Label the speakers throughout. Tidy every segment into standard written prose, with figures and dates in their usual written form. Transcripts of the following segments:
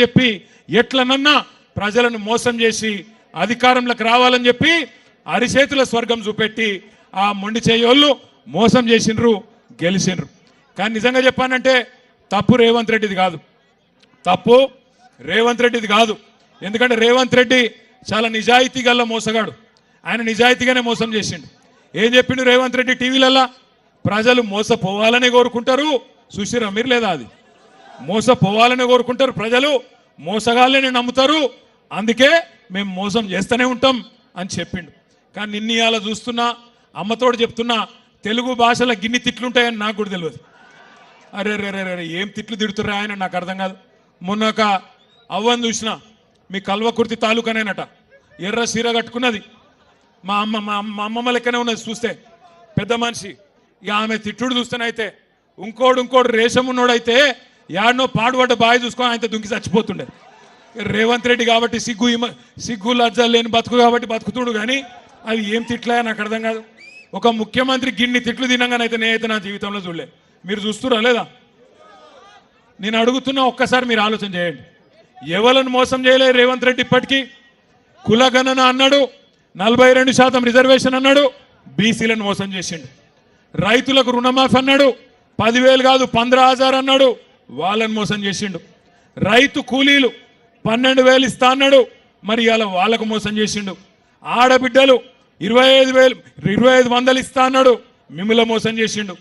Speaker 1: చెప్పి ఎట్లనన్నా ప్రజలను మోసం చేసి అధికారంలోకి రావాలని చెప్పి అరిచేతుల స్వర్గం చూపెట్టి ఆ మొండి చేయోళ్ళు మోసం చేసిండ్రు, గెలిచిండ్రు. కానీ నిజంగా చెప్పానంటే తప్పు రేవంత్ రెడ్డిది కాదు, తప్పు రేవంత్ రెడ్డిది కాదు. ఎందుకంటే రేవంత్ రెడ్డి చాలా నిజాయితీ గల్ల మోసగాడు. ఆయన నిజాయితీగానే మోసం చేసిండు. ఏం చెప్పిండు రేవంత్ రెడ్డి టీవీలలో? ప్రజలు మోసపోవాలని కోరుకుంటారు, చూసిరా మీరు లేదా? అది మోసపోవాలని కోరుకుంటారు ప్రజలు, మోసగాళ్ళని నమ్ముతారు, అందుకే మేము మోసం చేస్తూనే ఉంటాం అని చెప్పిండు. కానీ నిన్న ఇవాళ చూస్తున్నా, అమ్మతోడు చెప్తున్నా, తెలుగు భాషలో గిన్ని తిట్లుంటాయని నాకు కూడా తెలియదు. అరే రే రే రే ఏం తిట్లు తిడుతుర్రా ఆయన, నాకు అర్థం కాదు. మొన్న ఒక అవ్వని చూసిన, మీ కల్వకుర్తి తాలూకానేనట, ఎర్ర సీర కట్టుకున్నది, మా అమ్మమ్మ లెక్కనే ఉన్నది చూస్తే, పెద్ద మనిషి. ఇక ఆమె తిట్టుడు చూస్తేనైతే ఇంకోడు రేషం ఉన్నోడైతే యాడనో పాడుపడ్డ బావి చూసుకొని ఆయన దుంకి చచ్చిపోతుండే. రేవంత్ రెడ్డి కాబట్టి సిగ్గు లజ్జ లేని బతుకు కాబట్టి బతుకుతుడు, కానీ అవి ఏం తిట్లా నాకు అర్థం కాదు. ఒక ముఖ్యమంత్రి గిన్ని తిట్లు తినంగానైతే నేనైతే నా జీవితంలో చూడలే. మీరు చూస్తురా లేదా? నేను అడుగుతున్నా, ఒక్కసారి మీరు ఆలోచన చేయండి. ఎవరిని మోసం చేయలేదు రేవంత్ రెడ్డి ఇప్పటికీ? కులగణన అన్నాడు, 42% రిజర్వేషన్ అన్నాడు, బీసీలను మోసం చేసిండు. రైతులకు రుణమాఫీ అన్నాడు, 10,000 కాదు 15,000 అన్నాడు, వాళ్ళని మోసం చేసిండు. రైతు కూలీలు 12,000 ఇస్తా అన్నాడు, మరి ఇలా వాళ్ళకు మోసం చేసిండు. ఆడబిడ్డలు 25,000 ఇస్తా అన్నాడు, మిమ్మల్ని మోసం చేసిండు.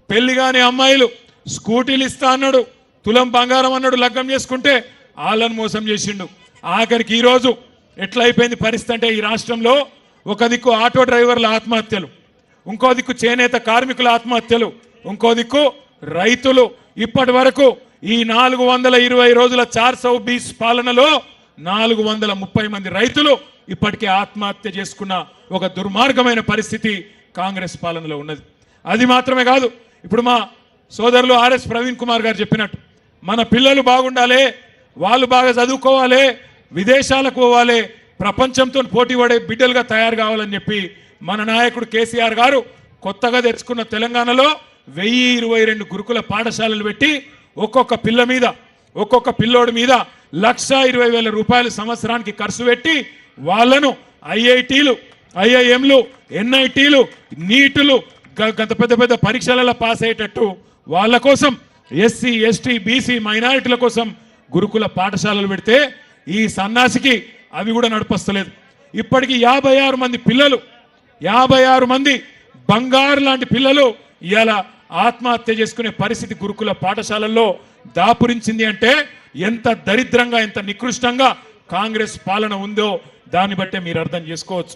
Speaker 1: పెళ్లి కాని అమ్మాయిలు స్కూటీలు ఇస్తా అన్నాడు, తులం బంగారం అన్నాడు, లగ్గం చేసుకుంటే వాళ్ళని మోసం చేసిండు. ఆఖరికి ఈరోజు ఎట్లయిపోయింది పరిస్థితి అంటే, ఈ రాష్ట్రంలో ఒక దిక్కు ఆటో డ్రైవర్ల ఆత్మహత్యలు, ఇంకో దిక్కు చేనేత కార్మికుల ఆత్మహత్యలు, ఇంకో దిక్కు రైతులు. ఇప్పటి వరకు ఈ 420 రోజుల 420 పాలనలో 430 మంది రైతులు ఇప్పటికే ఆత్మహత్య చేసుకున్న ఒక దుర్మార్గమైన పరిస్థితి కాంగ్రెస్ పాలనలో ఉన్నది. అది మాత్రమే కాదు, ఇప్పుడు మా సోదరులు ఆర్ఎస్ ప్రవీణ్ కుమార్ గారు చెప్పినట్టు, మన పిల్లలు బాగుండాలి, వాళ్ళు బాగా చదువుకోవాలి, విదేశాలకు పోవాలి, ప్రపంచంతో పోటీ పడే బిడ్డలుగా తయారు కావాలని చెప్పి మన నాయకుడు కేసీఆర్ గారు కొత్తగా తెచ్చుకున్న తెలంగాణలో 1022 గురుకుల పాఠశాలలు పెట్టి ఒక్కొక్క పిల్లోడి మీద 1,20,000 రూపాయలు సంవత్సరానికి ఖర్చు పెట్టి వాళ్ళను ఐఐటీలు, ఐఐఎంలు, ఎన్ఐటీలు, నీటులు, గత పెద్ద పరీక్షలలో పాస్ అయ్యేటట్టు వాళ్ళ కోసం ఎస్సీ, ఎస్టీ, బీసీ, మైనారిటీల కోసం గురుకుల పాఠశాలలు పెడితే ఈ సన్నాసికి అవి కూడా నడిపస్తలేదు. ఇప్పటికీ 56 మంది పిల్లలు, 56 మంది బంగారు లాంటి పిల్లలు ఇలా ఆత్మహత్య చేసుకునే పరిస్థితి గురుకుల పాఠశాలల్లో దాపురించింది. అంటే ఎంత దరిద్రంగా, ఎంత నికృష్టంగా కాంగ్రెస్ పాలన ఉందో దాన్ని బట్టే మీరు అర్థం చేసుకోవచ్చు.